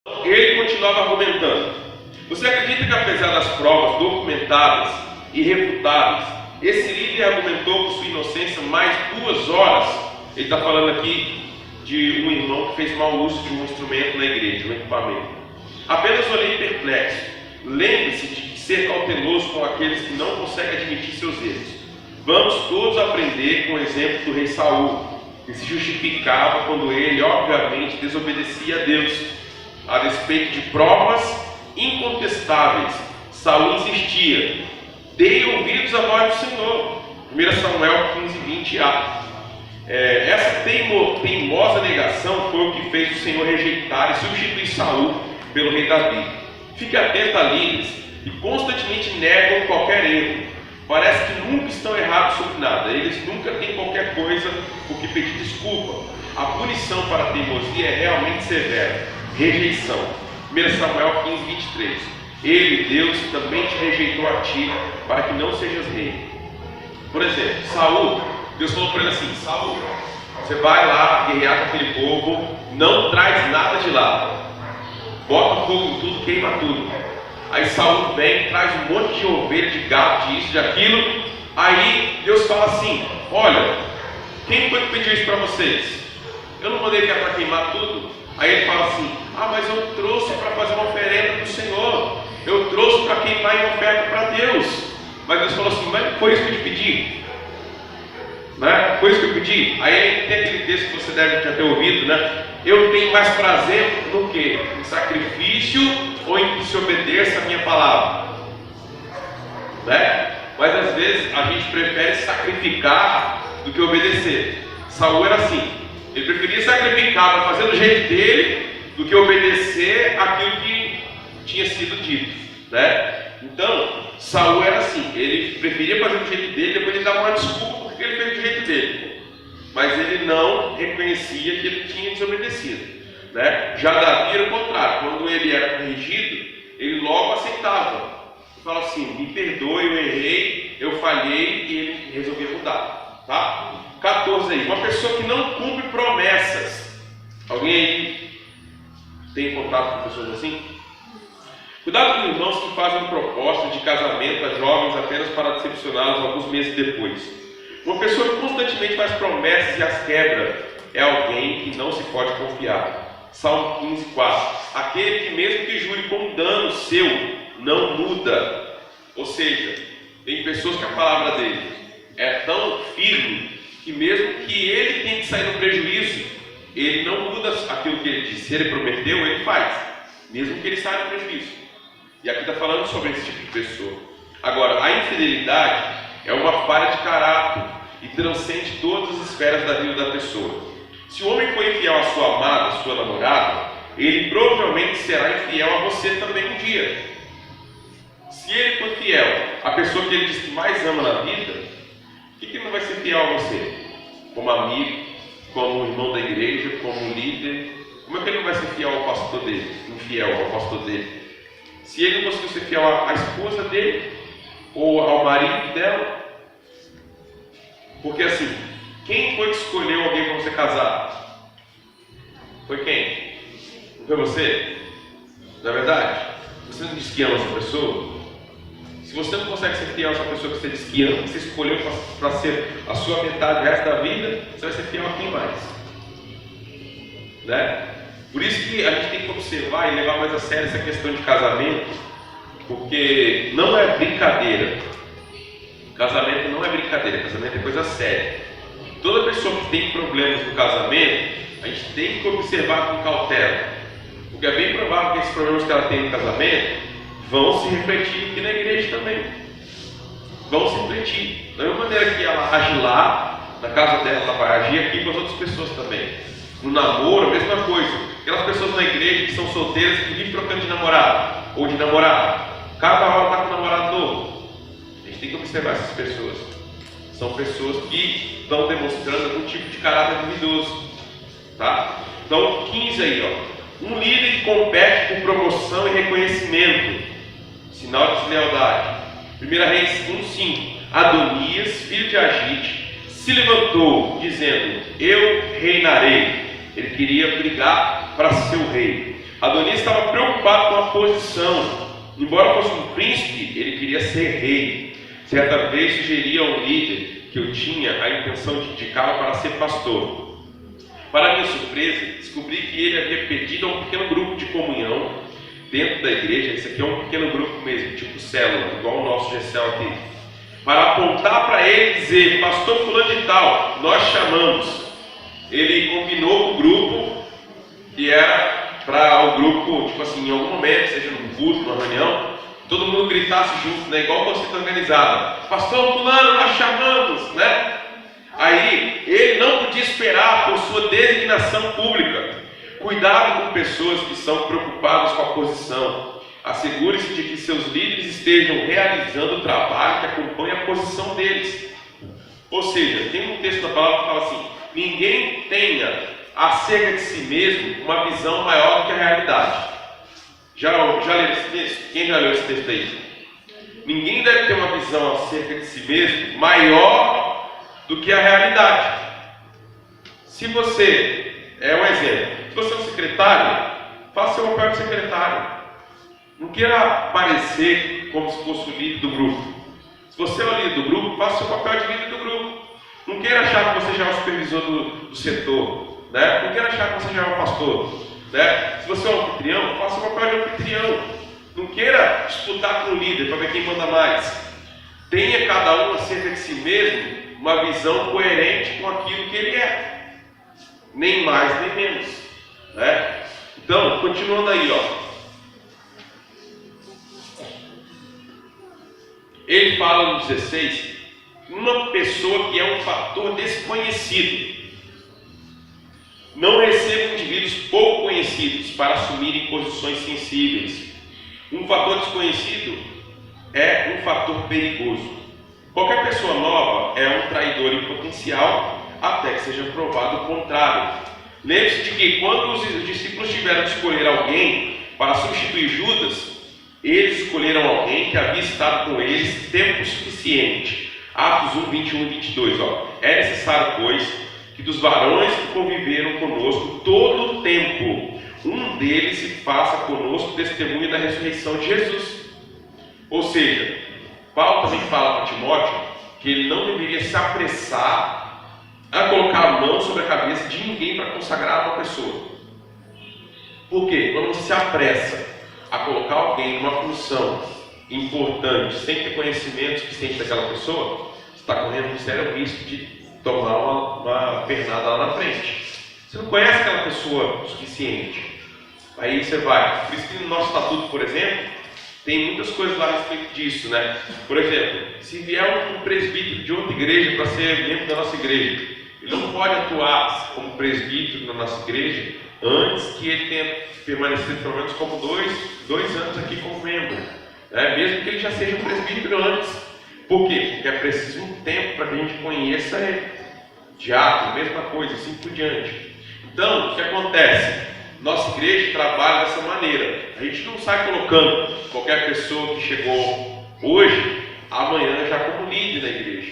Ele continuava argumentando. Você acredita que apesar das provas documentadas e refutáveis, esse líder argumentou por sua inocência mais 2 horas? Ele está falando aqui de um irmão que fez mau uso de um instrumento na igreja, um equipamento. Apenas olhei perplexo. Lembre-se de ser cauteloso com aqueles que não conseguem admitir seus erros. Vamos todos aprender com o exemplo do rei Saul, que se justificava quando ele, obviamente, desobedecia a Deus. A despeito de provas incontestáveis, Saul insistia: dei ouvidos à voz do Senhor. 1 Samuel 15:20a. Essa teimosa negação foi o que fez o Senhor rejeitar e substituir Saul pelo rei Davi. Fique atento a líderes que constantemente negam qualquer erro. Parece que nunca estão errados sobre nada. Eles nunca têm qualquer coisa por que pedir desculpa. A punição para a teimosia é realmente severa. Rejeição. 1 Samuel 15:23. Ele, Deus, também te rejeitou a ti, para que não sejas rei. Por exemplo, Saul, Deus falou para ele assim: Saul, você vai lá guerrear com aquele povo, não traz nada de lá, bota fogo em tudo, queima tudo. Aí Saul vem, traz um monte de ovelha, de gato, de isso, de aquilo. Aí Deus fala assim: olha, quem foi que pediu isso para vocês? Eu não mandei que era para queimar tudo. Aí ele fala assim: mas eu trouxe para fazer uma oferenda para o Senhor, eu trouxe para queimar em oferta para Deus. Mas Deus falou assim: mas foi isso que eu te pedi? Né? Foi isso que eu pedi? Aí tem aquele texto que você deve já ter ouvido, né? Eu tenho mais prazer no que? Em sacrifício ou em que se obedeça a minha palavra? Né? Mas às vezes a gente prefere sacrificar do que obedecer. Saul era assim, ele preferia sacrificar para fazer do jeito dele do que obedecer aquilo que tinha sido dito, né? Então Saul era assim, ele preferia fazer do jeito dele, depois ele dava uma desculpa porque ele fez do jeito dele, mas ele não reconhecia que ele tinha desobedecido, né? Já Davi era o contrário. Quando ele era corrigido, ele logo aceitava, fala assim: me perdoe, eu errei, eu falhei, e ele resolvia mudar, tá? 14 aí, uma pessoa que não cumpre promessas. Alguém aí tem contato com pessoas assim? Cuidado com irmãos que fazem propostas de casamento a jovens apenas para decepcioná-los alguns meses depois. Uma pessoa que constantemente faz promessas e as quebra é alguém que não se pode confiar. Salmo 15:4. Aquele que mesmo que jure com dano seu, não muda. Ou seja, tem pessoas que a palavra dele é tão firme que mesmo que ele tenha que sair no prejuízo, ele não muda aquilo que ele disse. Se ele prometeu, ele faz, mesmo que ele saia no prejuízo. E aqui está falando sobre esse tipo de pessoa. Agora, a infidelidade é uma falha de caráter e transcende todas as esferas da vida da pessoa. Se o homem foi infiel à sua amada, à sua namorada, ele provavelmente será infiel a você também um dia. Se ele for fiel à pessoa que ele diz que mais ama na vida, por que ele não vai ser fiel a você? Como amigo, como irmão da igreja, como líder? Como é que ele não vai ser fiel ao pastor dele? Infiel ao pastor dele? Se ele não conseguiu ser fiel à esposa dele, ou ao marido dela? Porque assim, quem foi que escolheu alguém para você casar? Foi quem? Não foi você? Não é verdade? Você não disse que ama essa pessoa? Se você não consegue ser fiel a essa pessoa que você disse que ama, que você escolheu para ser a sua metade o resto da vida, você vai ser fiel a quem mais? Né? Por isso que a gente tem que observar e levar mais a sério essa questão de casamento, porque não é brincadeira. Casamento não é brincadeira, casamento é coisa séria. Toda pessoa que tem problemas no casamento, a gente tem que observar com cautela, porque é bem provável que esses problemas que ela tem no casamento vão se refletir aqui na igreja também. Vão se refletir. Da mesma maneira que ela age lá, na casa dela, ela vai agir aqui com as outras pessoas também. No namoro, a mesma coisa. Aquelas pessoas na igreja que são solteiras, que vivem trocando de namorado ou de namorada, cada hora está com um namorado novo. A gente tem que observar essas pessoas. São pessoas que estão demonstrando algum tipo de caráter duvidoso, tá? Então, 15 aí, ó. Um líder que compete por promoção e reconhecimento, sinal de deslealdade. 1 Reis 1:5. Adonias, filho de Agite, se levantou, dizendo: eu reinarei. Ele queria brigar para ser o rei. Adonias estava preocupado com a posição. Embora fosse um príncipe, ele queria ser rei. Certa vez sugeri a um líder que eu tinha a intenção de indicá-lo para ser pastor. Para minha surpresa, descobri que ele havia pedido a um pequeno grupo de comunhão dentro da igreja. Esse aqui é um pequeno grupo mesmo, tipo célula, igual o nosso GCL aqui, para apontar para ele e dizer: pastor fulano de tal, nós chamamos. Ele combinou com o grupo, que era para o grupo, tipo assim, em algum momento, seja num culto, numa reunião, todo mundo gritasse junto, né? Igual você está organizada: pastor fulano, nós chamamos, né? Aí, ele não podia esperar por sua designação pública. Cuidado com pessoas que são preocupadas com a posição. Assegure-se de que seus líderes estejam realizando o trabalho que acompanha a posição deles. Ou seja, tem um texto da palavra que fala assim: ninguém tenha acerca de si mesmo uma visão maior do que a realidade. Já leu esse texto? Quem já leu esse texto aí? Ninguém deve ter uma visão acerca de si mesmo maior do que a realidade. Se você é um exemplo, se você é um secretário, faça seu papel de secretário. Não queira parecer como se fosse o líder do grupo. Se você é o líder do grupo, faça seu papel de líder do grupo. Não queira achar que você já é o supervisor do setor, né? Não queira achar que você já é o pastor, né? Se você é um anfitrião, faça o papel de anfitrião. Não queira disputar com o líder para ver quem manda mais. Tenha cada um acerca de si mesmo uma visão coerente com aquilo que ele é, nem mais nem menos, né? Então, continuando aí, ó. Ele fala no 16, uma pessoa que é um fator desconhecido. Não receba indivíduos pouco conhecidos para assumirem posições sensíveis. Um fator desconhecido é um fator perigoso. Qualquer pessoa nova é um traidor em potencial, até que seja provado o contrário. Lembre-se de que quando os discípulos tiveram de escolher alguém para substituir Judas, eles escolheram alguém que havia estado com eles tempo suficiente. Atos 1, 21 e 22. Ó. É necessário, pois, que dos varões que conviveram conosco todo o tempo, um deles se faça conosco testemunha da ressurreição de Jesus. Ou seja, Paulo também fala para Timóteo que ele não deveria se apressar a colocar a mão sobre a cabeça de ninguém para consagrar uma pessoa. Por quê? Quando você se apressa a colocar alguém numa função importante, sem ter conhecimento suficiente daquela pessoa, você está correndo um sério risco de tomar uma pernada lá na frente. Você não conhece aquela pessoa o suficiente. Aí você vai. Por isso que no nosso estatuto, por exemplo, tem muitas coisas lá a respeito disso, né? Por exemplo, se vier um presbítero de outra igreja para ser membro da nossa igreja, ele não pode atuar como presbítero na nossa igreja antes que ele tenha permanecido pelo menos como dois anos aqui como membro, né? Mesmo que ele já seja um presbítero antes. Por quê? Porque é preciso um tempo para que a gente conheça ele. Diácono, mesma coisa, assim por diante. Então, o que acontece? Nossa igreja trabalha dessa maneira. A gente não sai colocando qualquer pessoa que chegou hoje, amanhã já como líder da igreja.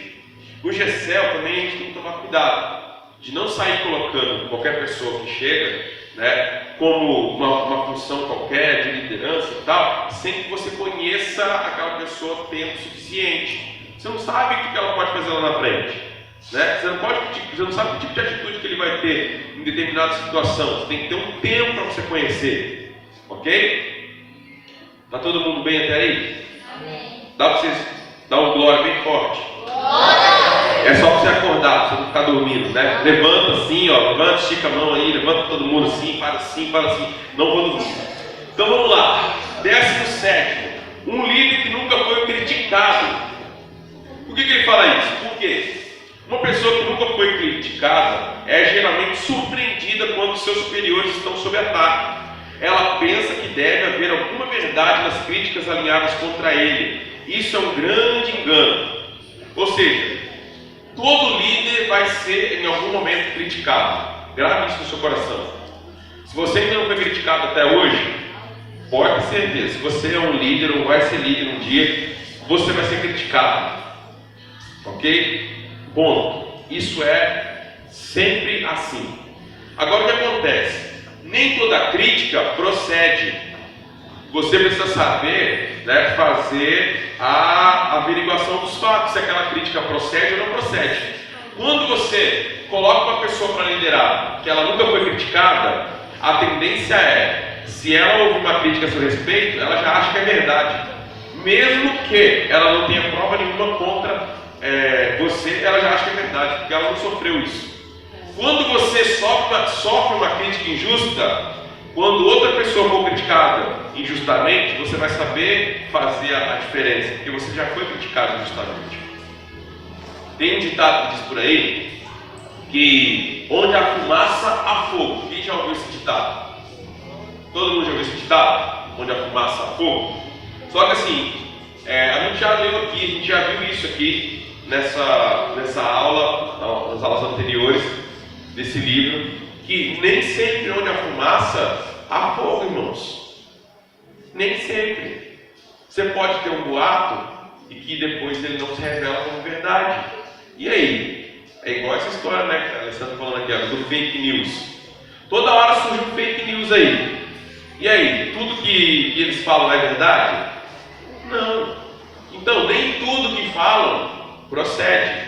O GCL também a gente tem que tomar cuidado de não sair colocando qualquer pessoa que chega, né, como uma função qualquer de liderança e tal, sem que você conheça aquela pessoa tempo suficiente. Você não sabe o que ela pode fazer lá na frente, né? Você não sabe que tipo de atitude que ele vai ter em determinada situação. Você tem que ter um tempo para você conhecer, ok? Tá todo mundo bem até aí? Amém. Dá para vocês dar um glória bem forte? Glória! É só para você acordar, para você não ficar dormindo, né? Levanta assim, ó, levanta, estica a mão aí, levanta todo mundo assim, faz assim, não vou dormir. Então vamos lá, 17º, um líder que nunca foi criticado. Por que ele fala isso? Por quê? Uma pessoa que nunca foi criticada é geralmente surpreendida quando seus superiores estão sob ataque. Ela pensa que deve haver alguma verdade nas críticas alinhadas contra ele. Isso é um grande engano. Ou seja, todo líder vai ser em algum momento criticado. Grave isso no seu coração. Se você ainda não foi criticado até hoje, pode ter certeza, se você é um líder ou vai ser líder um dia, você vai ser criticado. Ok? Bom, isso é sempre assim. Agora o que acontece? nem toda crítica procede. Você precisa saber, né, fazer a averiguação dos fatos, se aquela crítica procede ou não procede. Quando você coloca uma pessoa para liderar, que ela nunca foi criticada, a tendência é, se ela ouve uma crítica a seu respeito, ela já acha que é verdade. Mesmo que ela não tenha prova nenhuma contra você, ela já acha que é verdade, porque ela não sofreu isso. Quando você sofre uma crítica injusta, quando outra pessoa for criticada injustamente, você vai saber fazer a diferença, porque você já foi criticado injustamente. Tem um ditado que diz por aí, que onde há fumaça, há fogo. Quem já ouviu esse ditado? Todo mundo já ouviu esse ditado? Onde há fumaça, há fogo? Só que assim, a gente já leu aqui, a gente já viu isso aqui nessa aula, nas aulas anteriores desse livro, que nem sempre onde há fumaça, há fogo, irmãos. Nem sempre. Você pode ter um boato e que depois ele não se revela como verdade. E aí? É igual essa história, né, que a Alessandra está falando aqui, do fake news. Toda hora surge um fake news aí. E aí? Tudo que eles falam é verdade? Não. Então, nem tudo que falam procede.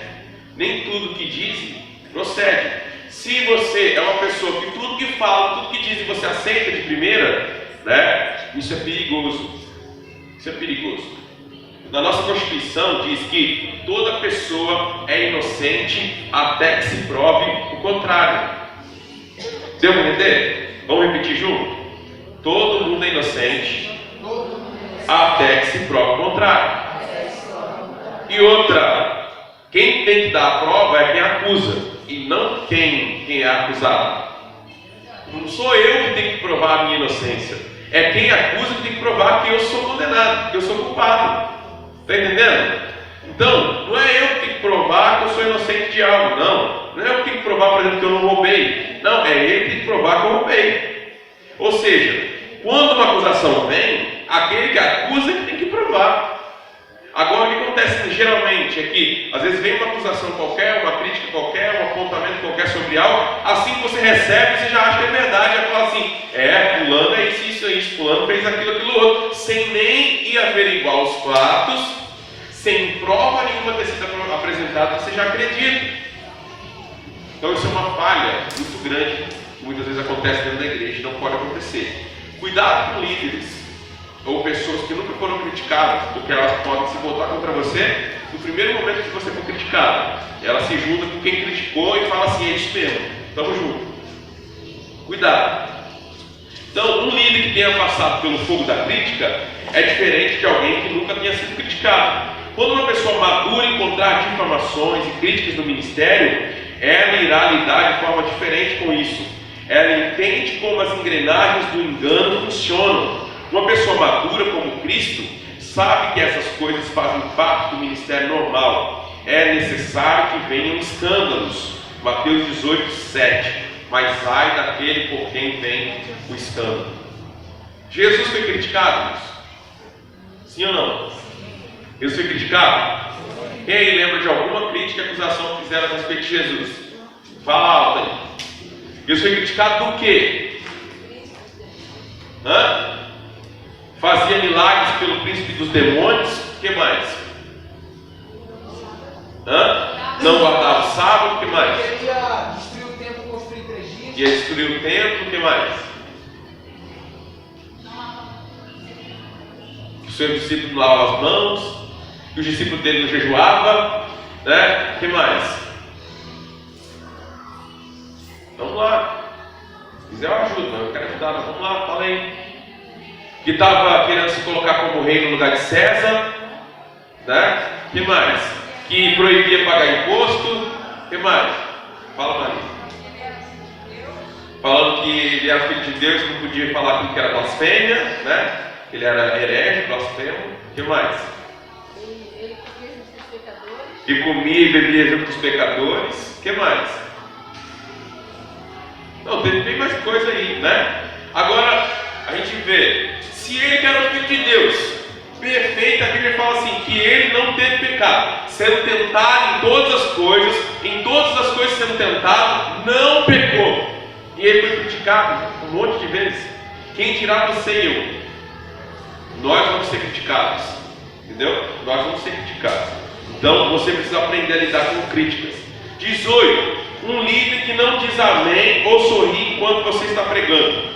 Nem tudo que dizem procede. Se você é uma pessoa que tudo que fala, tudo que dizem você aceita de primeira, né? Isso é perigoso. Isso é perigoso. Na nossa Constituição diz que toda pessoa é inocente até que se prove o contrário. Deu para entender? Vamos repetir junto? Todo mundo é inocente até que se prove o contrário. E outra, quem tem que dar a prova é quem acusa, e não quem é acusado. Não sou eu que tenho que provar a minha inocência. É quem acusa que tem que provar que eu sou condenado, que eu sou culpado. Está entendendo? Então, não é eu que tenho que provar que eu sou inocente de algo, não. Não é eu que tenho que provar, por exemplo, que eu não roubei. Não, é ele que tem que provar que eu roubei. Ou seja, quando uma acusação vem, aquele que acusa é que tem que provar. Agora, o que acontece geralmente é que, às vezes, vem uma acusação qualquer, uma crítica qualquer, um apontamento qualquer sobre algo, assim que você recebe, você já acha que é verdade, já fala assim, fulano é isso, fulano fez aquilo outro, sem nem ir averiguar os fatos, sem prova nenhuma ter sido apresentada, você já acredita. Então isso é uma falha muito grande, que muitas vezes acontece dentro da igreja, não pode acontecer. Cuidado com líderes, ou pessoas que nunca foram criticadas, porque elas podem se voltar contra você no primeiro momento que você for criticado. Ela se junta com quem criticou e fala assim, é isso mesmo, estamos juntos. Cuidado. Então, um líder que tenha passado pelo fogo da crítica é diferente de alguém que nunca tenha sido criticado. Quando uma pessoa madura encontrar difamações e críticas no ministério, ela irá lidar de forma diferente com isso. Ela entende como as engrenagens do engano funcionam. Uma pessoa madura como Cristo sabe que essas coisas fazem parte do ministério normal. É necessário que venham escândalos. Mateus 18, 7. Mas ai daquele por quem vem o escândalo. Jesus foi criticado? Sim ou não? Jesus foi criticado? Quem aí lembra de alguma crítica e acusação que fizeram a respeito de Jesus? Fala alto aí. Jesus foi criticado do quê? Fazia milagres pelo príncipe dos demônios. O que mais? Não guardava o sábado. O que mais? Queria destruir o templo, construir 3 dias. Ia destruir o templo. O que mais? Que os seus discípulos não lavavam as mãos. Que os discípulos dele não jejuavam. Né? O que mais? Vamos lá. Se quiser eu ajudo, mas eu quero ajudar. Mas vamos lá, fala aí. Que estava querendo se colocar como rei no lugar de César, né? Que mais? Que proibia pagar imposto. Que mais? Fala, Maria. Falando que ele era filho de Deus, não podia falar aquilo que era blasfêmia, né? Ele era herege, blasfemo. Que mais? Ele comia junto com os pecadores. Que comia e bebia junto com os pecadores. Que mais? Não, tem bem mais coisa aí, né? Agora, a gente vê, se ele que era o Filho de Deus, perfeito, a Bíblia fala assim, que ele não teve pecado, sendo tentado em todas as coisas sendo tentado, não pecou. E ele foi criticado um monte de vezes. Quem dirá você e eu? Nós vamos ser criticados. Entendeu? Nós vamos ser criticados. Então você precisa aprender a lidar com críticas. 18. Um líder que não diz amém ou sorri enquanto você está pregando.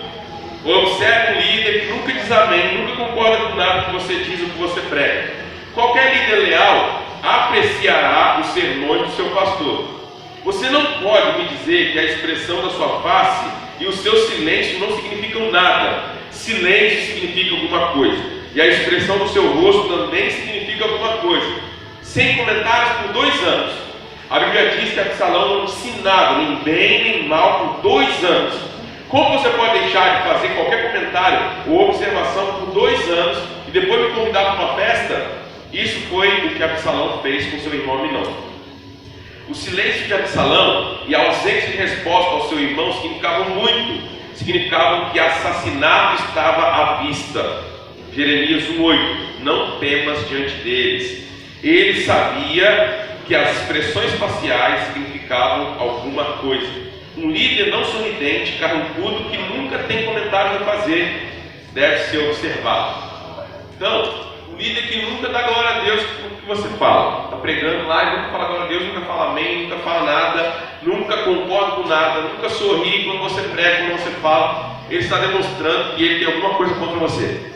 Observe um líder que nunca diz amém, nunca concorda com nada que você diz ou que você prega. Qualquer líder leal apreciará os sermões do seu pastor. Você não pode me dizer que a expressão da sua face e o seu silêncio não significam nada. Silêncio significa alguma coisa. E a expressão do seu rosto também significa alguma coisa. Sem comentários por 2 anos. A Bíblia diz que Absalão não disse nada, nem bem nem mal, por 2 anos. Como você pode deixar de fazer qualquer comentário ou observação por 2 anos e depois me convidar para uma festa? Isso foi o que Absalão fez com seu irmão Aminon. O silêncio de Absalão e a ausência de resposta ao seu irmão significavam muito. Significavam que assassinato estava à vista. Jeremias 1,8. Não temas diante deles. Ele sabia que as expressões faciais significavam alguma coisa. Um líder não sorridente, carrancudo, que nunca tem comentários a fazer, deve ser observado. Então, um líder que nunca dá glória a Deus com o que você fala. Está pregando lá e nunca fala glória a Deus, nunca fala amém, nunca fala nada, nunca concorda com nada, nunca sorri quando você prega, quando você fala. Ele está demonstrando que ele tem alguma coisa contra você.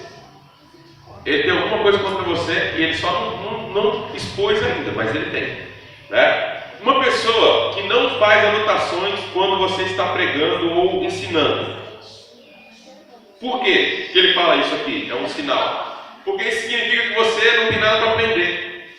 Ele tem alguma coisa contra você e ele só não expôs ainda, mas ele tem. Né? Uma pessoa que não faz anotações quando você está pregando ou ensinando. Por quê que ele fala isso aqui? É um sinal. Porque isso significa que você não tem nada para aprender.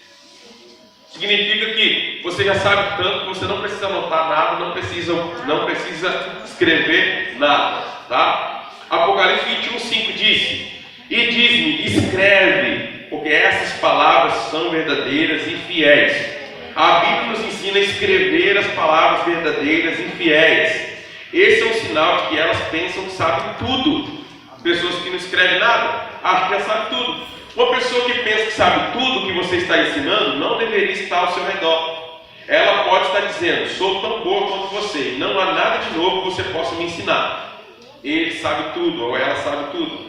Significa que você já sabe tanto que você não precisa anotar nada, não precisa escrever nada. Tá? Apocalipse 21:5 disse: e diz-me, escreve, porque essas palavras são verdadeiras e fiéis. A Bíblia nos ensina a escrever as palavras verdadeiras e fiéis. Esse é um sinal de que elas pensam que sabem tudo. Pessoas que não escrevem nada, acham que já sabem tudo. Uma pessoa que pensa que sabe tudo que você está ensinando, não deveria estar ao seu redor. Ela pode estar dizendo, sou tão boa quanto você, e não há nada de novo que você possa me ensinar. Ele sabe tudo, ou ela sabe tudo.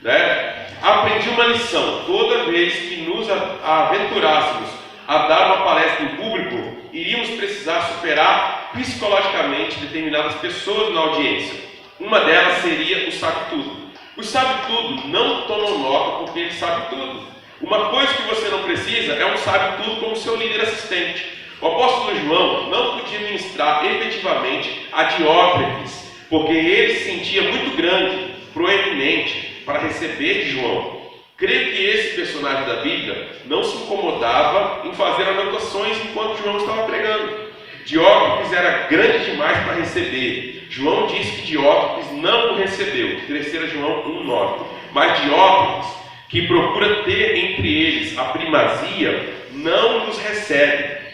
Né? Aprendi uma lição. Toda vez que nos aventurássemos a dar uma palestra em público, iríamos precisar superar psicologicamente determinadas pessoas na audiência. Uma delas seria o sabe-tudo. O sabe-tudo não tomam nota porque ele sabe tudo. Uma coisa que você não precisa é um sabe-tudo como seu líder assistente. O apóstolo João não podia ministrar efetivamente a Diótrefes, porque ele se sentia muito grande, proeminente, para receber de João. Creio que esse personagem da Bíblia não se incomodava em fazer anotações enquanto João estava pregando. Diótrefes era grande demais para receber. João disse que Diótrefes não o recebeu. 3 João 1,9. Mas Diótrefes, que procura ter entre eles a primazia, não nos recebe.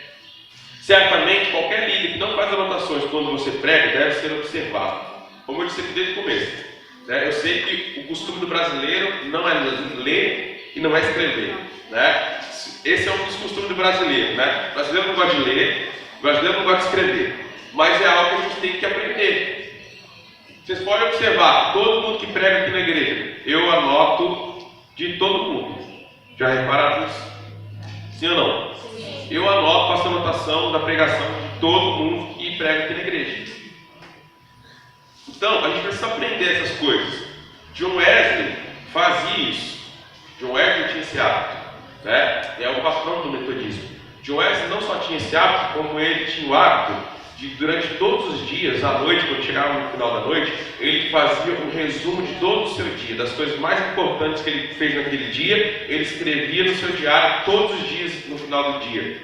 Certamente, qualquer líder que não faz anotações quando você prega deve ser observado. Como eu disse aqui desde o começo. Eu sei que o costume do brasileiro não é ler e não é escrever. Né? Esse é um dos costumes do brasileiro. Né? O brasileiro não gosta de ler, o brasileiro não gosta de escrever. Mas é algo que a gente tem que aprender. Vocês podem observar, todo mundo que prega aqui na igreja, eu anoto de todo mundo. Já repararam isso? Sim ou não? Sim. Eu anoto, faço anotação da pregação de todo mundo que prega aqui na igreja. Então, a gente precisa aprender essas coisas. John Wesley fazia isso. John Wesley tinha esse hábito. Né? É o patrão do metodismo. John Wesley não só tinha esse hábito, como ele tinha o hábito de, durante todos os dias, à noite, quando chegava no final da noite, ele fazia um resumo de todo o seu dia, das coisas mais importantes que ele fez naquele dia, ele escrevia no seu diário todos os dias no final do dia.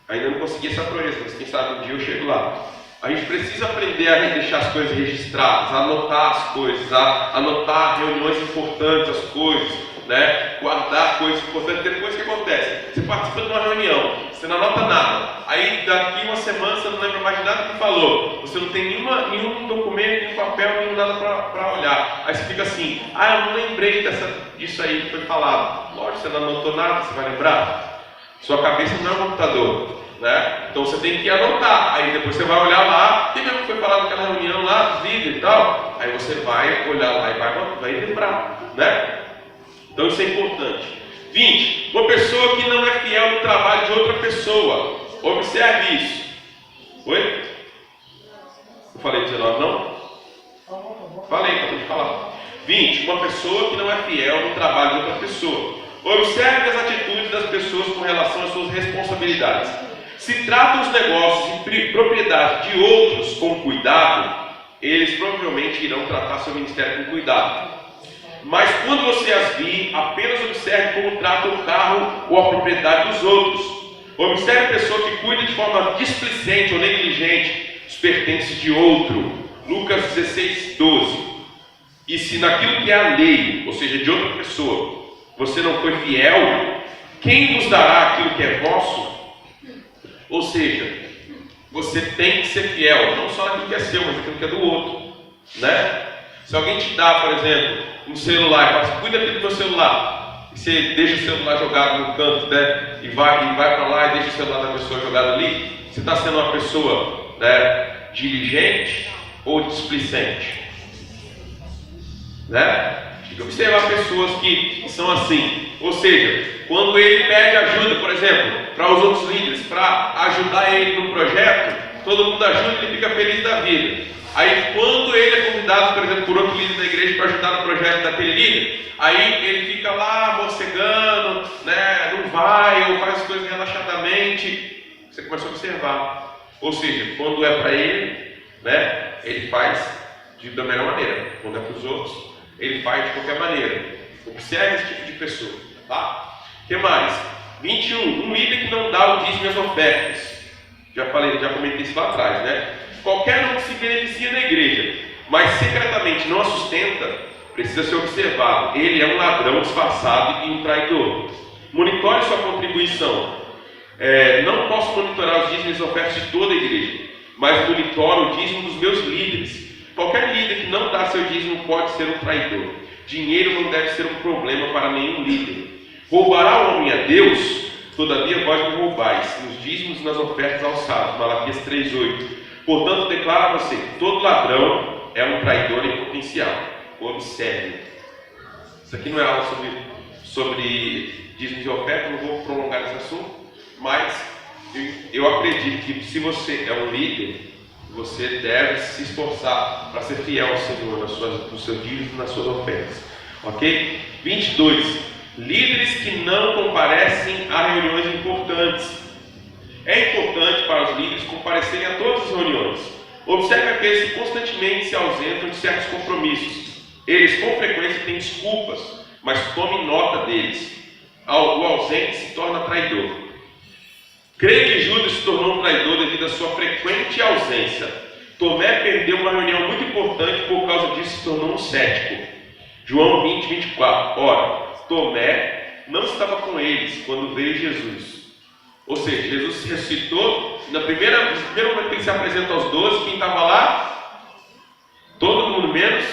Ainda não consegui essa projeção, mas quem sabe um dia eu chego lá. A gente precisa aprender a deixar as coisas registradas, a anotar as coisas, a anotar reuniões importantes, as coisas, né? Guardar coisas importantes. Depois o que acontece? Você participa de uma reunião, você não anota nada. Aí daqui uma semana você não lembra mais de nada que falou. Você não tem nenhum documento, nenhum papel, nenhum nada para olhar. Aí você fica assim, eu não lembrei disso aí que foi falado. Lógico, você não anotou nada, você vai lembrar? Sua cabeça não é um computador. né? Então você tem que anotar. Aí depois você vai olhar lá, tem mesmo que foi falado naquela reunião lá, dos líderes e tal. Aí você vai olhar lá e vai lembrar, né? Então isso é importante. 20. Uma pessoa que não é fiel no trabalho de outra pessoa. Observe isso. Oi? Eu falei 19, não? Falei, acabei de falar. 20. Uma pessoa que não é fiel no trabalho de outra pessoa. Observe as atitudes das pessoas com relação às suas responsabilidades. Se trata os negócios e propriedade de outros com cuidado, eles provavelmente irão tratar seu ministério com cuidado. Mas quando você as vir, apenas observe como trata o carro ou a propriedade dos outros. Observe a pessoa que cuida de forma displicente ou negligente dos pertences de outro. Lucas 16, 12. E se naquilo que é a lei, ou seja, de outra pessoa, você não foi fiel, quem vos dará aquilo que é vosso? Ou seja, você tem que ser fiel, não só naquilo que é seu, mas naquilo que é do outro, né? Se alguém te dá, por exemplo, um celular, e fala assim, cuida aqui do meu celular, e você deixa o celular jogado no canto, né? E vai para lá e deixa o celular da pessoa jogado ali, você está sendo uma pessoa, né, diligente ou displicente, né? Tem que observar pessoas que são assim, ou seja, quando ele pede ajuda, por exemplo, para os outros líderes, para ajudar ele no projeto, todo mundo ajuda e ele fica feliz da vida. Aí quando ele é convidado, por exemplo, por outro líder da igreja para ajudar no projeto daquele líder, aí ele fica lá mocegando, né, não vai, ou faz as coisas relaxadamente. Você começa a observar. Ou seja, quando é para ele, né, ele faz da melhor maneira. Quando é para os outros, ele faz de qualquer maneira. Observe esse tipo de pessoa, tá? O que mais? 21. Um líder que não dá o dízimo e as ofertas. Já comentei isso lá atrás, né? Qualquer um que se beneficia na igreja, mas secretamente não a sustenta, precisa ser observado. Ele é um ladrão disfarçado e um traidor. Monitore sua contribuição. Não posso monitorar os dízimos e as ofertas de toda a igreja, mas monitoro o dízimo dos meus líderes. Qualquer líder que não dá seu dízimo pode ser um traidor. Dinheiro não deve ser um problema para nenhum líder. Roubará o homem a Deus? Todavia vós me roubais, nos dízimos e nas ofertas alçadas. Malaquias 3,8. Portanto, declaro a você que todo ladrão é um traidor em potencial. Observe. Isso aqui não é aula sobre dízimos e ofertas, não vou prolongar esse assunto, mas eu acredito que se você é um líder, você deve se esforçar para ser fiel ao Senhor nos seus dízimos e nas suas ofertas. Ok? 22. Líderes que não comparecem a reuniões importantes. É importante para os líderes comparecerem a todas as reuniões. Observe aqueles que constantemente se ausentam de certos compromissos. Eles com frequência têm desculpas, mas tome nota deles. O ausente se torna traidor. Creio que Judas se tornou um traidor devido à sua frequente ausência. Tomé perdeu uma reunião muito importante, por causa disso se tornou um cético. João 20, 24. Ora, Tomé não estava com eles quando veio Jesus. Ou seja, Jesus se ressuscitou, no primeiro momento que ele se apresenta aos 12, quem estava lá? Todo mundo menos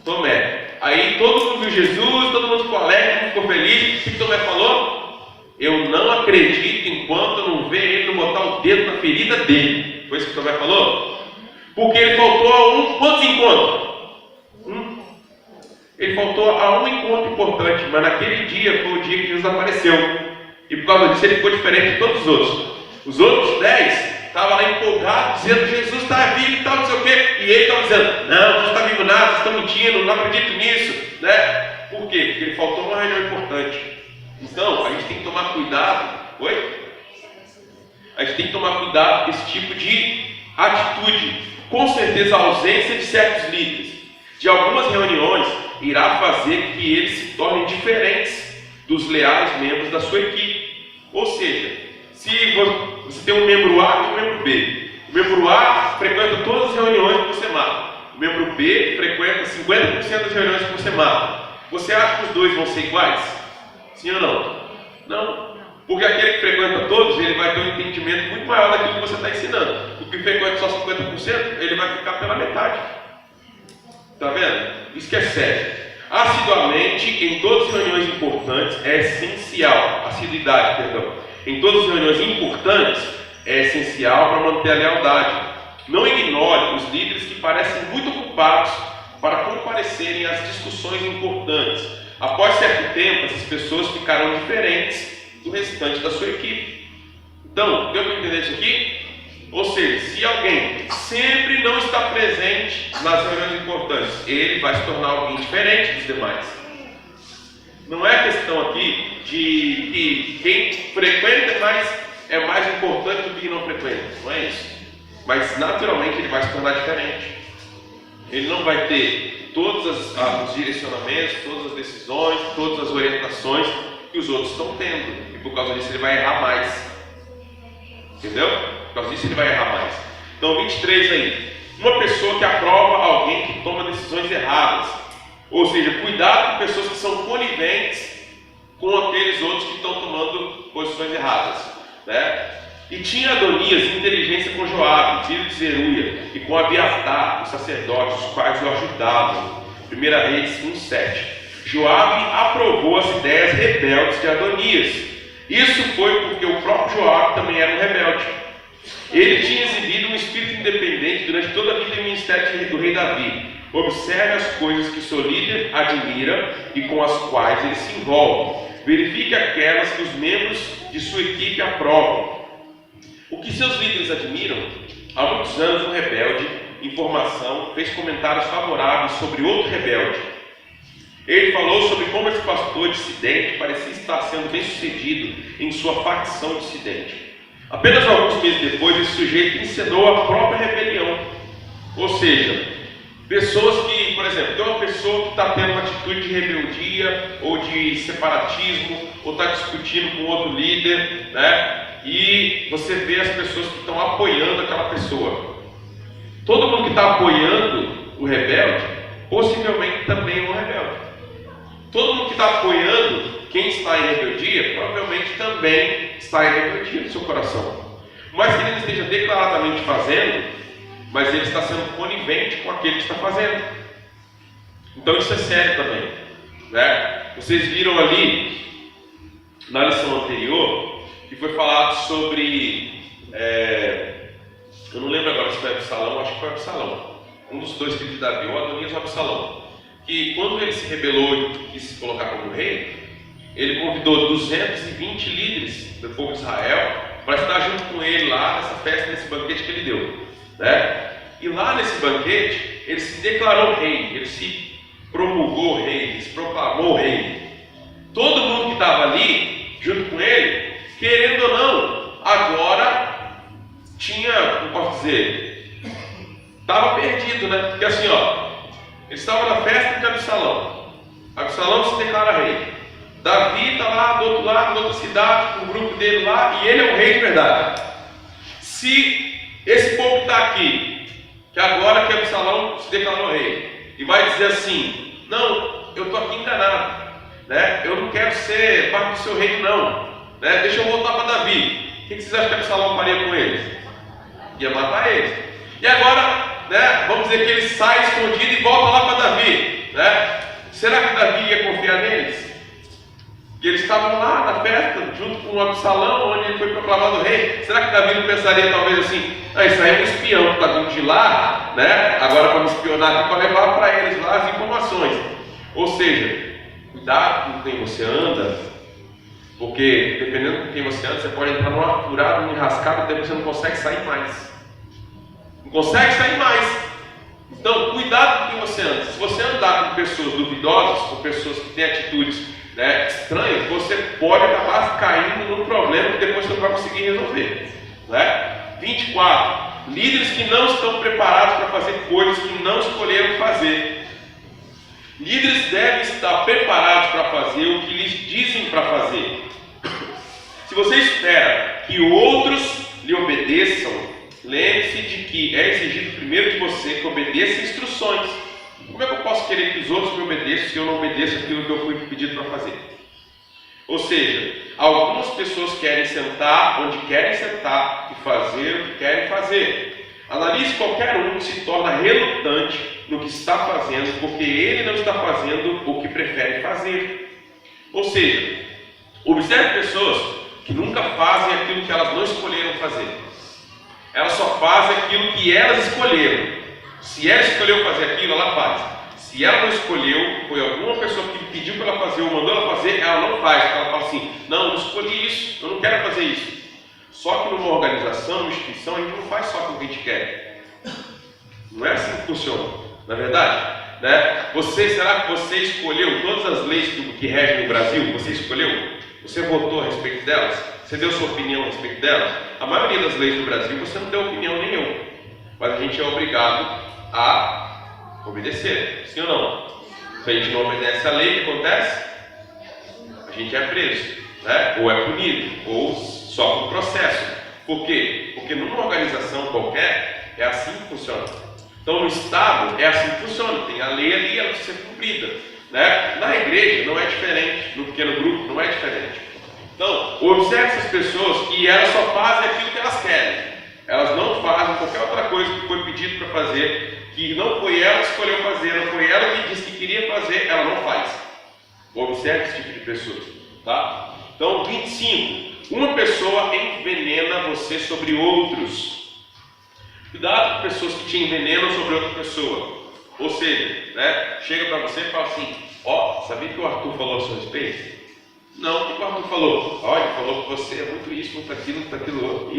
Tomé. Aí todo mundo viu Jesus, todo mundo ficou alegre, todo mundo ficou feliz. O que Tomé falou? Eu não acredito enquanto eu não ver ele não botar o dedo na ferida dele. Foi isso que Tomé falou? Porque ele faltou a quantos encontros? Ele faltou a um encontro importante, mas naquele dia foi o dia que Jesus apareceu. E por causa disso ele ficou diferente de todos os outros. Os outros 10 estavam lá empolgados, dizendo Jesus está vivo e tal, não sei o quê. E ele estava dizendo, não, Jesus está vivo nada, vocês estão mentindo, não acredito nisso, né? Por quê? Porque ele faltou uma reunião importante. Então, a gente tem que tomar cuidado. Oi? A gente tem que tomar cuidado com esse tipo de atitude. Com certeza a ausência de certos líderes de algumas reuniões irá fazer que eles se tornem diferentes dos leais membros da sua equipe. Ou seja, se você tem um membro A e um membro B, o membro A frequenta todas as reuniões que você marca, o membro B frequenta 50% das reuniões que você marca. Você acha que os dois vão ser iguais? Sim ou não? Não. Porque aquele que frequenta todos, ele vai ter um entendimento muito maior daquilo que você está ensinando. O que frequenta só 50%, ele vai ficar pela metade. Está vendo? Isso que é sério. Assiduamente em todas as reuniões importantes é essencial. Assiduidade, perdão. em todas as reuniões importantes é essencial para manter a lealdade. Não ignore os líderes que parecem muito ocupados para comparecerem às discussões importantes. Após certo tempo, essas pessoas ficarão diferentes do restante da sua equipe. Então, deu para entender isso aqui? Ou seja, se alguém sempre não está presente nas reuniões importantes, ele vai se tornar alguém diferente dos demais. Não é questão aqui de que quem frequenta é mais importante do que quem não frequenta. Não é isso. Mas naturalmente ele vai se tornar diferente. Ele não vai ter todos os direcionamentos, todas as decisões, todas as orientações que os outros estão tendo. E por causa disso ele vai errar mais. Entendeu? Por causa disso ele vai errar mais. Então 23 aí. Uma pessoa que aprova alguém que toma decisões erradas. Ou seja, cuidado com pessoas que são coniventes com aqueles outros que estão tomando posições erradas, né? E tinha Adonias inteligência com Joabe, filho de Zeruia, e com Abiatar, os sacerdotes, os quais o ajudavam. 1 Reis 1:7. Joabe aprovou as ideias rebeldes de Adonias. Isso foi porque o próprio Joabe também era um rebelde. Ele tinha exibido um espírito independente durante toda a vida e ministério do rei Davi. Observe as coisas que seu líder admira e com as quais ele se envolve. Verifique aquelas que os membros de sua equipe aprovam. O que seus líderes admiram? Há muitos anos um rebelde em formação fez comentários favoráveis sobre outro rebelde. Ele falou sobre como esse pastor dissidente parecia estar sendo bem sucedido em sua facção dissidente. Apenas alguns meses depois, esse sujeito encenou a própria rebelião. Ou seja, pessoas que, por exemplo, tem uma pessoa que está tendo uma atitude de rebeldia ou de separatismo, ou está discutindo com outro líder, né? E você vê as pessoas que estão apoiando aquela pessoa. Todo mundo que está apoiando o rebelde, possivelmente também é um rebelde. Todo mundo que está apoiando quem está em rebeldia, provavelmente também está em rebeldia no seu coração. Mas que ele não esteja declaradamente fazendo, mas ele está sendo conivente com aquele que está fazendo. Então isso é sério também, né? Vocês viram ali na lição anterior que foi falado sobre eu não lembro agora se foi Absalão, acho que foi Absalão, um dos dois filhos de Davi, ou Adonias ou Absalão, que quando ele se rebelou e quis se colocar como rei, ele convidou 220 líderes do povo de Israel para estar junto com ele lá nessa festa, nesse banquete que ele deu, né? E lá nesse banquete, ele se declarou rei, ele se promulgou rei, ele se proclamou rei. Todo mundo que estava ali, junto com ele, querendo ou não, agora tinha, como posso dizer, estava perdido, né? Porque assim, ó, ele estava na festa de Absalão. Absalão se declara rei. Davi está lá do outro lado, da outra cidade, com o grupo dele lá, e ele é o rei de verdade. Se esse povo que está aqui, que agora que Absalão se declarou rei, e vai dizer assim: não, eu estou aqui enganado, né? Eu não quero ser parte do seu reino, não, né? Deixa eu voltar para Davi. O que vocês acham que Absalão faria com eles? Ia matar eles. E agora, né, vamos dizer que ele sai escondido e volta lá para Davi, né? Será que Davi ia confiar neles? Que eles estavam lá na festa, junto com o Absalão, onde ele foi proclamado rei. Será que Davi não pensaria talvez assim: ah, isso aí é um espião que está vindo de lá, né? Agora para me espionar aqui, para levar para eles lá as informações. Ou seja, cuidado com quem você anda, porque dependendo com quem você anda, você pode entrar numa furada, numa enrascada, até você não consegue sair mais. Não consegue sair mais. Então, cuidado com quem você anda. Se você andar com pessoas duvidosas, com pessoas que têm atitudes, né, estranhas, você pode acabar caindo num problema que depois você não vai conseguir resolver, né? 24. Líderes que não estão preparados para fazer coisas que não escolheram fazer. Líderes devem estar preparados para fazer o que lhes dizem para fazer. Se você espera que outros lhe obedeçam, lembre-se de que é exigido primeiro de você que obedeça instruções. Como é que eu posso querer que os outros me obedeçam se eu não obedeço aquilo que eu fui pedido para fazer? Ou seja, algumas pessoas querem sentar onde querem sentar e fazer o que querem fazer. Analise qualquer um que se torna relutante no que está fazendo, porque ele não está fazendo o que prefere fazer. Ou seja, observe pessoas que nunca fazem aquilo que elas não escolheram fazer. Elas só fazem aquilo que elas escolheram. Se ela escolheu fazer aquilo, ela faz. Se ela não escolheu, foi alguma pessoa que pediu para ela fazer ou mandou ela fazer, ela não faz. Ela fala assim, não, eu escolhi isso, eu não quero fazer isso. Só que numa organização, numa instituição, a gente não faz só o que a gente quer. Não é assim que funciona, não é verdade? Né? Será que você escolheu todas as leis que regem o Brasil? Você escolheu? Você votou a respeito delas? Você deu sua opinião a respeito delas? A maioria das leis do Brasil você não deu opinião nenhuma. Mas a gente é obrigado a obedecer, sim ou não? Se a gente não obedece a lei, o que acontece? A gente é preso, né? Ou é punido, ou sofre um processo. Por quê? Porque numa organização qualquer é assim que funciona. Então no Estado é assim que funciona, tem a lei ali, ela precisa ser cumprida, né? Na igreja não é diferente, no pequeno grupo não é diferente. Então, observe essas pessoas que elas só fazem aquilo que elas querem. Elas não fazem qualquer outra coisa que foi pedido para fazer, que não foi ela que escolheu fazer, não foi ela que disse que queria fazer, ela não faz. Observe esse tipo de pessoas, tá? Então, 25. Uma pessoa envenena você sobre outros. Cuidado com pessoas que te envenenam sobre outra pessoa. Ou seja, né, chega para você e fala assim, ó, sabia que o Arthur falou a seu respeito? Não, o que o Arthur falou? Olha, ele falou que você é muito isso, muito aquilo outro.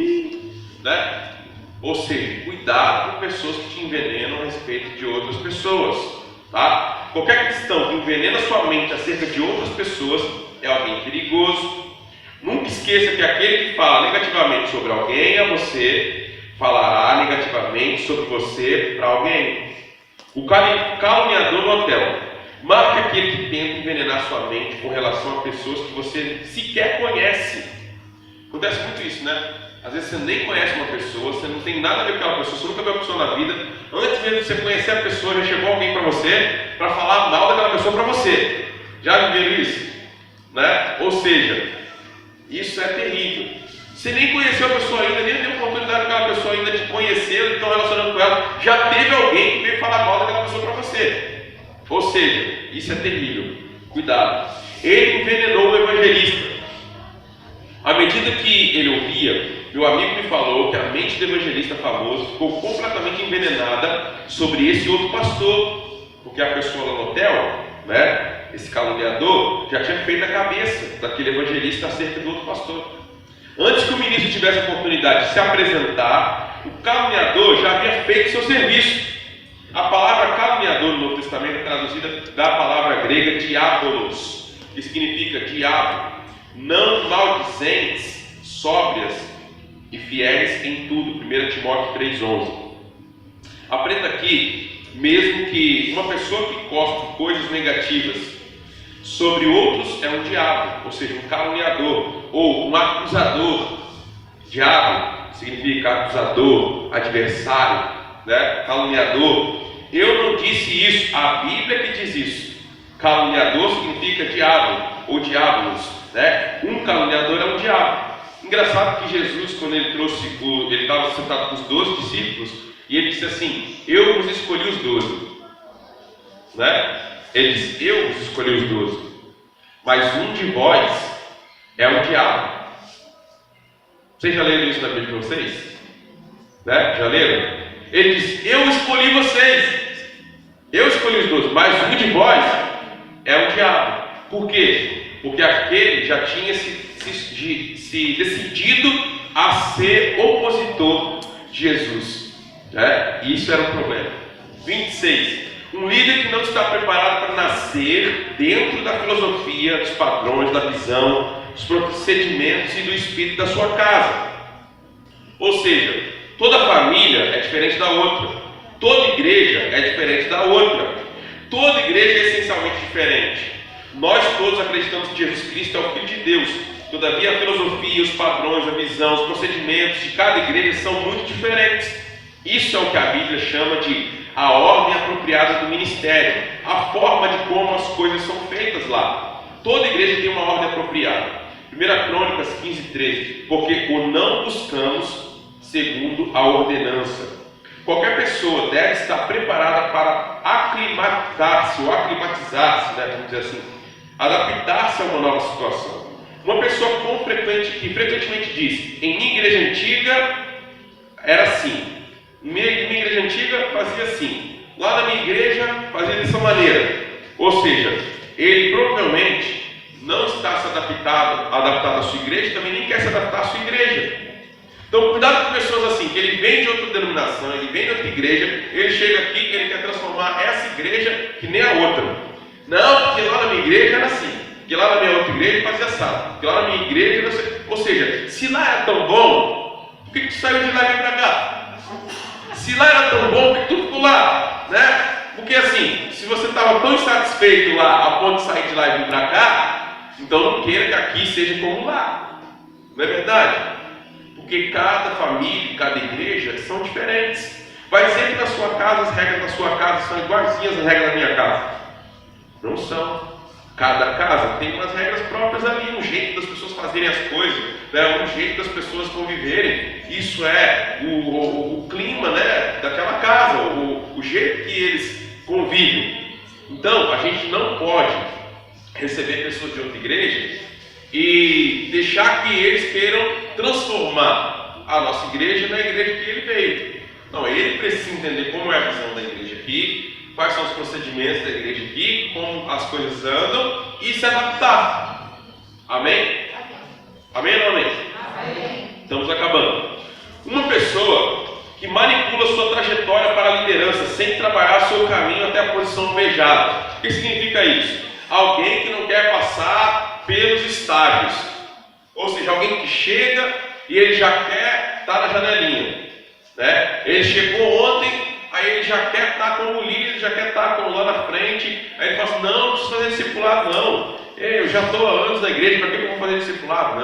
Né? Ou seja, cuidado com pessoas que te envenenam a respeito de outras pessoas. Tá? Qualquer questão que envenena sua mente acerca de outras pessoas é alguém perigoso. Nunca esqueça que aquele que fala negativamente sobre alguém a você, falará negativamente sobre você para alguém. O caluniador no hotel. Marque aquele que tenta envenenar sua mente com relação a pessoas que você sequer conhece. Acontece muito isso, né? Às vezes você nem conhece uma pessoa, você não tem nada a ver com aquela pessoa, você nunca viu a pessoa na vida. Antes mesmo de você conhecer a pessoa, já chegou alguém para você para falar mal daquela pessoa para você. Já viveram isso? Né? Ou seja, isso é terrível. Você nem conheceu a pessoa ainda, nem deu oportunidade daquela pessoa ainda de conhecer, então relacionando com ela, já teve alguém que veio falar mal daquela pessoa para você. Ou seja, isso é terrível. Cuidado. Ele envenenou o evangelista. À medida que ele ouvia, meu amigo me falou que a mente do evangelista famoso ficou completamente envenenada sobre esse outro pastor, porque a pessoa lá no hotel, né, esse caluniador, já tinha feito a cabeça daquele evangelista acerca do outro pastor. Antes que o ministro tivesse a oportunidade de se apresentar, o caluniador já havia feito seu serviço. A palavra caluniador no Novo Testamento é traduzida da palavra grega diabolos, que significa diabo, não maldizentes, sóbrias e fiéis em tudo. 1 Timóteo 3,11. Aprenda aqui, mesmo que uma pessoa que cospe coisas negativas sobre outros é um diabo, ou seja, um caluniador ou um acusador. Diabo significa acusador, adversário, né? Caluniador. Eu não disse isso, a Bíblia que diz isso. Caluniador significa diabo ou diabolos, né? Um caluniador é um diabo. Engraçado que Jesus, quando ele estava sentado com os 12 discípulos e ele disse assim: eu vos escolhi os 12, né? Ele disse: eu vos escolhi os 12, mas um de vós é o diabo. Vocês já leram isso na Bíblia de vocês? Né? Já leram? Ele diz: eu escolhi vocês, eu escolhi os 12, mas um de vós é o diabo. Por quê? Porque aquele já tinha se decidido a ser opositor de Jesus, né? E isso era um problema. 26. Um líder que não está preparado para nascer dentro da filosofia, dos padrões, da visão, dos procedimentos e do espírito da sua casa. Ou seja, toda família é diferente da outra. Toda igreja é diferente da outra. Toda igreja é essencialmente diferente. Nós todos acreditamos que Jesus Cristo é o Filho de Deus. Todavia, a filosofia, os padrões, a visão, os procedimentos de cada igreja são muito diferentes. Isso é o que a Bíblia chama de a ordem apropriada do ministério, a forma de como as coisas são feitas lá. Toda igreja tem uma ordem apropriada. 1 Crônicas 15:13. Porque o não buscamos segundo a ordenança. Qualquer pessoa deve estar preparada para aclimatar-se ou aclimatizar-se, né, vamos dizer assim, adaptar-se a uma nova situação. Uma pessoa que frequentemente diz: em minha igreja antiga era assim, minha igreja antiga fazia assim, lá na minha igreja fazia dessa maneira. Ou seja, ele provavelmente não está se adaptado à sua igreja, também nem quer se adaptar à sua igreja. Então, cuidado com pessoas assim, que ele vem de outra denominação, ele vem de outra igreja, ele chega aqui e ele quer transformar essa igreja que nem a outra. Não, porque lá na minha igreja era assim, porque lá na minha outra igreja fazia assado, porque lá na minha igreja era assim. Ou seja, se lá era tão bom, por que tu saiu de lá e veio para cá? Se lá era tão bom, por que tu ficou lá? Né? Porque assim, se você estava tão insatisfeito lá, a ponto de sair de lá e vir para cá, então não queira que aqui seja como lá. Não é verdade? Porque cada família, cada igreja são diferentes. Vai dizer que na sua casa, as regras da sua casa são iguaizinhas às regras da minha casa. Não são. Cada casa tem umas regras próprias ali, um jeito das pessoas fazerem as coisas, né? Um jeito das pessoas conviverem. Isso é o clima, né, daquela casa, o jeito que eles convivem. Então, a gente não pode receber pessoas de outra igreja e deixar que eles queiram transformar a nossa igreja na igreja que ele veio. Não, ele precisa entender como é a visão da igreja aqui, quais são os procedimentos da igreja aqui, como as coisas andam e se adaptar. Amém? Amém ou não amém? Amém. Estamos acabando. Uma pessoa que manipula sua trajetória para a liderança sem trabalhar seu caminho até a posição almejada. O que significa isso? Alguém que não quer passar pelos estágios. Ou seja, alguém que chega e ele já quer estar na janelinha. Né? Ele chegou ontem, aí ele já quer estar como líder, já quer estar como lá na frente. Aí ele fala assim: não preciso fazer discipulado, não. Eu já estou há anos na igreja, para que eu vou fazer discipulado?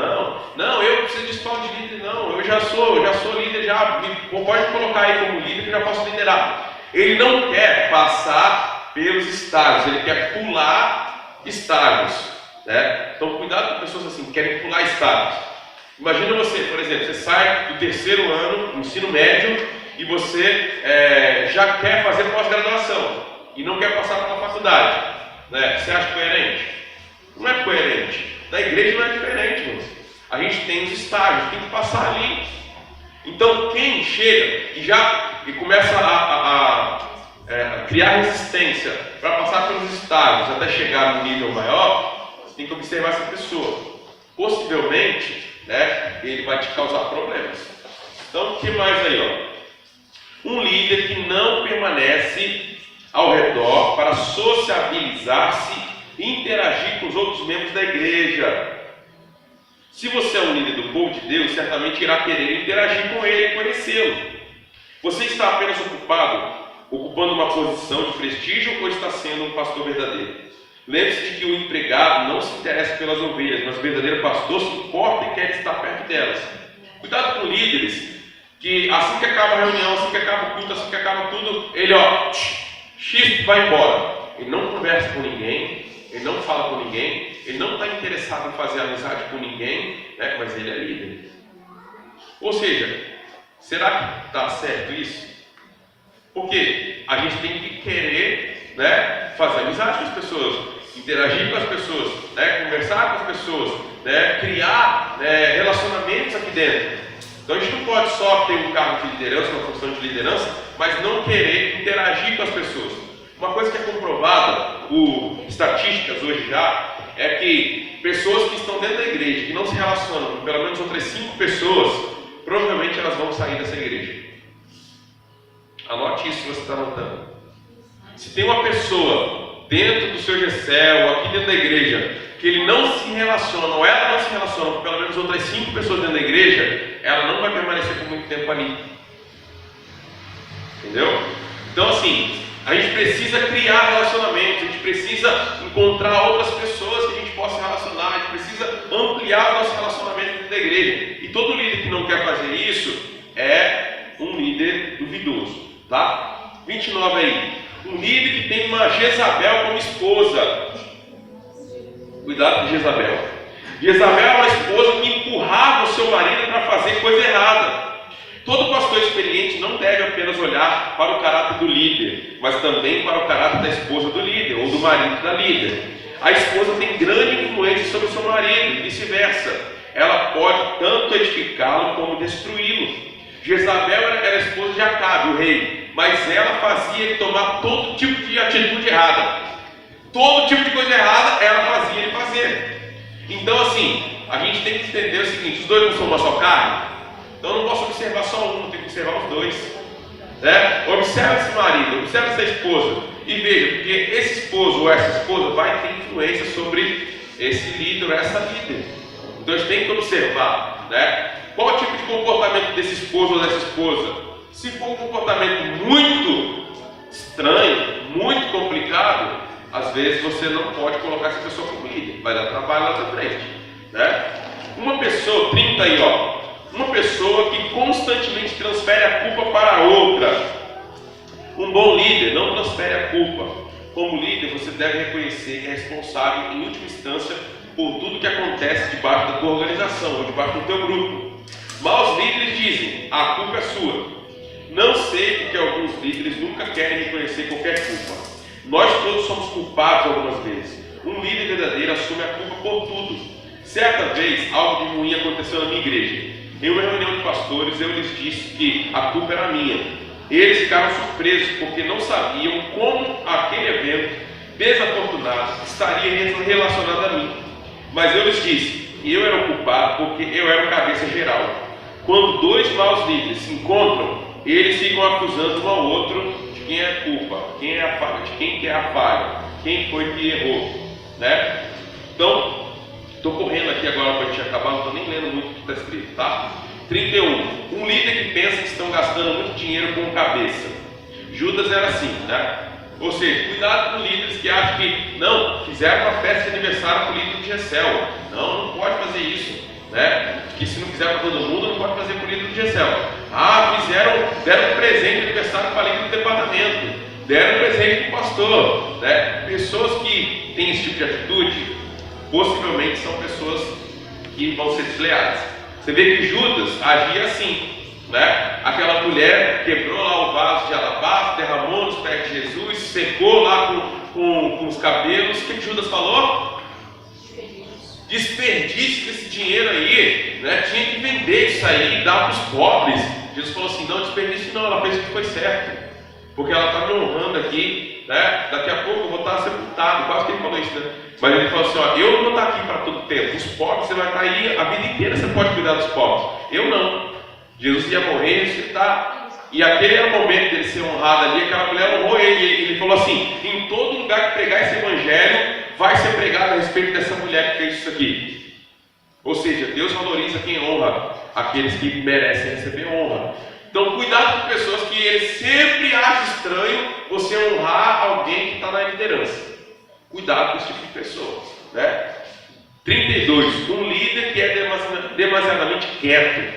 Não, eu preciso de escola de líder, não. Eu já sou líder, já pode colocar aí como líder que eu já posso liderar. Ele não quer passar pelos estágios, ele quer pular estágios. Né? Então, cuidado com pessoas assim, que querem pular estágios. Imagina você, por exemplo, você sai do terceiro ano, ensino médio, e você já quer fazer pós-graduação e não quer passar pela faculdade. Né? Você acha coerente? Não é coerente. Na igreja não é diferente, irmãos. A gente tem os estágios, tem que passar ali. Então, quem chega e começa a criar resistência para passar pelos estágios até chegar no nível maior, você tem que observar essa pessoa. Possivelmente, né, ele vai te causar problemas. Então, o que mais aí? Ó? Um líder que não permanece ao redor para sociabilizar-se e interagir com os outros membros da igreja. Se você é um líder do povo de Deus, certamente irá querer interagir com ele e conhecê-lo. Você está apenas ocupando uma posição de prestígio ou está sendo um pastor verdadeiro? Lembre-se de que o empregado não se interessa pelas ovelhas, mas o verdadeiro pastor se importa e quer estar perto delas. Cuidado com líderes que assim que acaba a reunião, assim que acaba o culto, assim que acaba tudo, ele vai embora. Ele não conversa com ninguém, ele não fala com ninguém, ele não está interessado em fazer amizade com ninguém, né? Mas ele é líder. Ou seja, será que está certo isso? Porque a gente tem que querer, né, fazer amizade com as pessoas, interagir com as pessoas, né, conversar com as pessoas, né, criar relacionamentos aqui dentro. Então a gente não pode só ter um cargo de liderança, uma função de liderança, mas não querer interagir com as pessoas. Uma coisa que é comprovada por estatísticas hoje já é que pessoas que estão dentro da igreja, que não se relacionam com pelo menos outras 5 pessoas, provavelmente elas vão sair dessa igreja. Anote isso se você está anotando. Se tem uma pessoa dentro do seu GCL ou aqui dentro da igreja que ele não se relaciona, ou ela não se relaciona com pelo menos outras 5 pessoas dentro da igreja, ela não vai permanecer por muito tempo ali. Entendeu? Então assim, a gente precisa criar relacionamentos, a gente precisa encontrar outras pessoas que a gente possa relacionar, a gente precisa ampliar o nosso relacionamento dentro da igreja. E todo líder que não quer fazer isso é um líder duvidoso, tá? 29 aí. Um líder que tem uma Jezabel como esposa. Cuidado com Jezabel. Jezabel é uma esposa que empurrava o seu marido para fazer coisa errada. Todo pastor experiente não deve apenas olhar para o caráter do líder, mas também para o caráter da esposa do líder ou do marido da líder. A esposa tem grande influência sobre o seu marido, e vice-versa. Ela pode tanto edificá-lo como destruí-lo. Jezabel era esposa de Acabe, o rei, mas ela fazia ele tomar todo tipo de atitude errada. Todo tipo de coisa errada ela fazia ele fazer. Então assim, a gente tem que entender o seguinte: os dois não são uma só carne. Então eu não posso observar só um, tem que observar os dois, né? Observa esse marido, observa essa esposa e veja, porque esse esposo ou essa esposa vai ter influência sobre esse líder ou essa líder. Então a gente tem que observar, né? Qual tipo de comportamento desse esposo ou dessa esposa. Se for um comportamento muito estranho, muito complicado, às vezes você não pode colocar essa pessoa como líder, vai dar trabalho lá na frente, né? Uma pessoa, 30 aí, ó, uma pessoa que constantemente transfere a culpa para a outra. Um bom líder não transfere a culpa. Como líder, você deve reconhecer que é responsável, em última instância, por tudo que acontece debaixo da tua organização ou debaixo do teu grupo. Maus líderes dizem: a culpa é sua. Não sei porque alguns líderes nunca querem reconhecer qualquer culpa. Nós todos somos culpados algumas vezes. Um líder verdadeiro assume a culpa por tudo. Certa vez, algo de ruim aconteceu na minha igreja. Em uma reunião de pastores, eu lhes disse que a culpa era minha. Eles ficaram surpresos porque não sabiam como aquele evento desafortunado estaria relacionado a mim. Mas eu lhes disse que eu era o culpado porque eu era o cabeça geral. Quando dois maus líderes se encontram, eles ficam acusando um ao outro de quem é a culpa, quem é a falha, de quem que é a falha, quem foi que errou, né? Então, estou correndo aqui agora para a gente acabar, não estou nem lendo muito o que está escrito, tá? 31. Um líder que pensa que estão gastando muito dinheiro com cabeça. Judas era assim, né? Ou seja, cuidado com líderes que acham que não, fizeram uma festa de aniversário para o líder de Gessel. Não, não pode fazer isso, né? Que se não fizer para todo mundo, não pode fazer para o líder de Gessel. Ah, deram um presente de aniversário para o líder do departamento, deram um presente para o pastor, né? Pessoas que têm esse tipo de atitude, possivelmente são pessoas que vão ser desleais. Você vê que Judas agia assim, né? Aquela mulher quebrou lá o vaso de alabastro, derramou nos pés de Jesus, secou lá com os cabelos. O que Judas falou? Desperdício desse dinheiro aí, né? Tinha que vender isso aí e dar para os pobres. Jesus falou assim: não, desperdício não, ela fez o que foi certo, porque ela está me honrando aqui, né? Daqui a pouco eu vou estar sepultado. Quase que ele falou isso, né? Mas ele falou assim: ó, eu não vou estar aqui para todo tempo. Os pobres, você vai estar aí a vida inteira, você pode cuidar dos pobres. Eu não. Jesus ia morrer e ressuscitar. E aquele era o momento dele ser honrado ali. Aquela mulher honrou ele. Ele falou assim: em todo lugar que pregar esse evangelho, vai ser pregado a respeito dessa mulher que fez isso aqui. Ou seja, Deus valoriza quem honra aqueles que merecem receber honra. Então, cuidado com pessoas que ele sempre acha estranho você honrar alguém que está na liderança. Cuidado com esse tipo de pessoa, né? 32. Um líder que é demasiadamente quieto,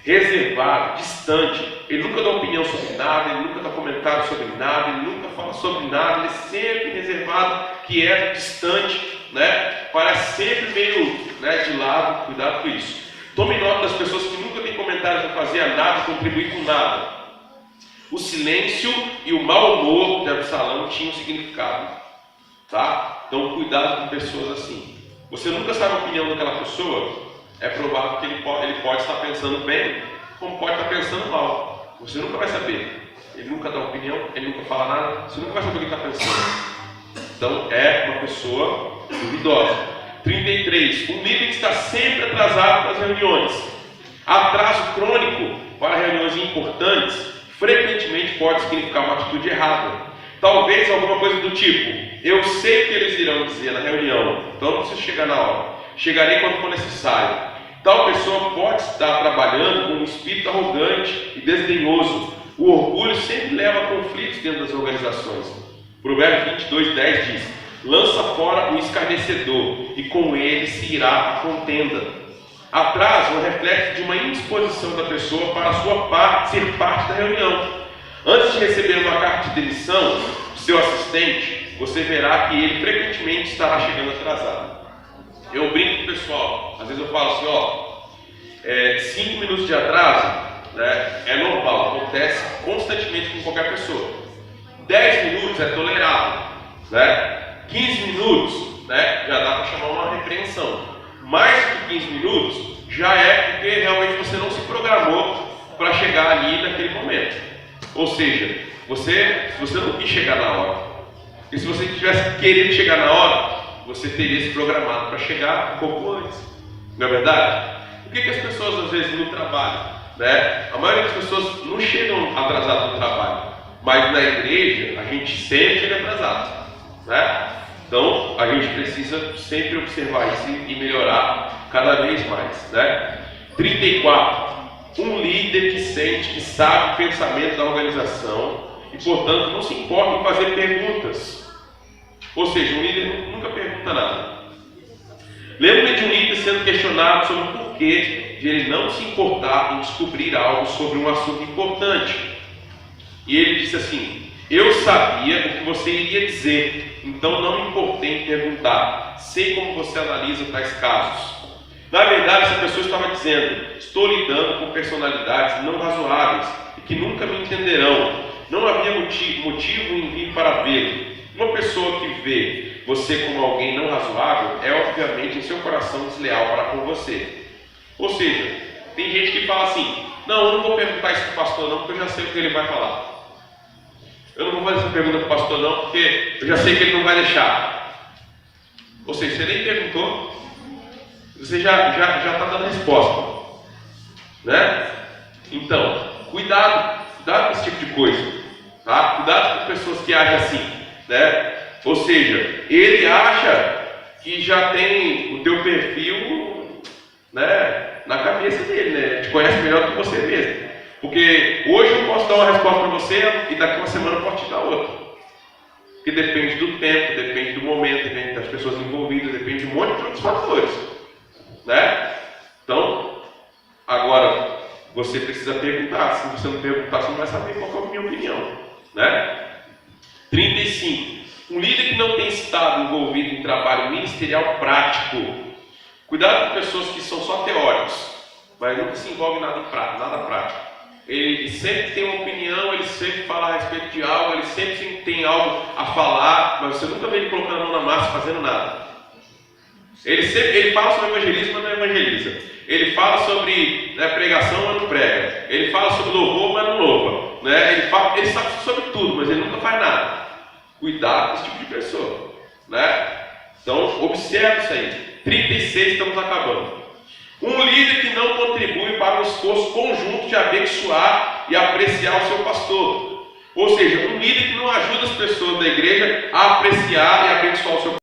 reservado, distante. Ele nunca dá opinião sobre nada, ele nunca dá comentário sobre nada, ele nunca fala sobre nada, ele é sempre reservado, quieto, distante, né? Parece sempre meio, né, de lado. Cuidado com isso. Tome nota das pessoas que nunca têm comentários a fazer a nada, contribuir com nada. O silêncio e o mau humor de Absalão tinham significado, tá? Então cuidado com pessoas assim. Você nunca sabe a opinião daquela pessoa. É provável que ele pode estar pensando bem, como pode estar pensando mal. Você nunca vai saber. Ele nunca dá opinião, ele nunca fala nada, você nunca vai saber o que ele está pensando. Então é uma pessoa duvidosa. 33. Um líder que está sempre atrasado para as reuniões. Atraso crônico para reuniões importantes frequentemente pode significar uma atitude errada. Talvez alguma coisa do tipo: eu sei o que eles irão dizer na reunião, então não preciso chegar na hora. Chegarei quando for necessário. Tal pessoa pode estar trabalhando com um espírito arrogante e desdenhoso. O orgulho sempre leva a conflitos dentro das organizações. Provérbios 22:10 diz: lança fora o escarnecedor, e com ele se irá a contenda. Atraso é um reflexo de uma indisposição da pessoa para a sua parte ser parte da reunião. Antes de receber uma carta de demissão do seu assistente, você verá que ele frequentemente estará chegando atrasado. Eu brinco com o pessoal, às vezes eu falo assim, ó, 5 minutos de atraso, né, é normal, acontece constantemente com qualquer pessoa. 10 minutos é tolerável, né? 15 minutos, né, já dá para chamar uma compreensão. Mais do que 15 minutos já é porque realmente você não se programou para chegar ali naquele momento. Ou seja, se você não quis chegar na hora, e se você tivesse querido chegar na hora, você teria se programado para chegar um pouco antes. Não é verdade? Por que as pessoas às vezes no trabalho, né? A maioria das pessoas não chegam atrasadas no trabalho, mas na igreja a gente sempre chega atrasado, né? Então a gente precisa sempre observar isso e melhorar cada vez mais, né? 34. Um líder que sente, que sabe o pensamento da organização e, portanto, não se importa em fazer perguntas. Ou seja, um líder nunca pergunta nada. Lembra de um líder sendo questionado sobre o porquê de ele não se importar em descobrir algo sobre um assunto importante. E ele disse assim: eu sabia o que você iria dizer, então não me importei em perguntar. Sei como você analisa tais casos. Na verdade, essa pessoa estava dizendo: estou lidando com personalidades não razoáveis e que nunca me entenderão. Não havia motivo em vir para vê-lo. Uma pessoa que vê você como alguém não razoável é obviamente em seu coração desleal para com você. Ou seja, tem gente que fala assim: não, eu não vou perguntar isso para o pastor não, porque eu já sei o que ele vai falar. Eu não vou fazer essa pergunta para o pastor não, porque eu já sei que ele não vai deixar. Ou seja, você nem perguntou, você já está dando resposta, né? Então, cuidado com esse tipo de coisa, tá? Cuidado com pessoas que agem assim, né? Ou seja, ele acha que já tem o teu perfil, né, na cabeça dele, né? Te conhece melhor do que você mesmo. Porque hoje eu posso dar uma resposta para você e daqui uma semana eu posso te dar outra. Porque depende do tempo, depende do momento, depende das pessoas envolvidas, depende de um monte de outros fatores, né? Então, agora você precisa perguntar. Se você não perguntar, você não vai saber qual é a minha opinião, né? 35. Um líder que não tem estado envolvido em trabalho ministerial prático. Cuidado com pessoas que são só teóricos, mas nunca se envolve em nada prático. Ele sempre tem uma opinião, ele sempre fala a respeito de algo, ele sempre tem algo a falar, mas você nunca vê ele colocando a mão na massa fazendo nada. Ele fala sobre evangelismo, mas não evangeliza. Ele fala sobre, né, pregação, mas não prega. Ele fala sobre louvor, mas não louva, né? Ele sabe sobre tudo, mas ele nunca faz nada. Cuidado com esse tipo de pessoa, né? Então, observe isso aí. 36, estamos acabando. Um líder que não contribui para um esforço conjunto de abençoar e apreciar o seu pastor. Ou seja, um líder que não ajuda as pessoas da igreja a apreciar e abençoar o seu pastor.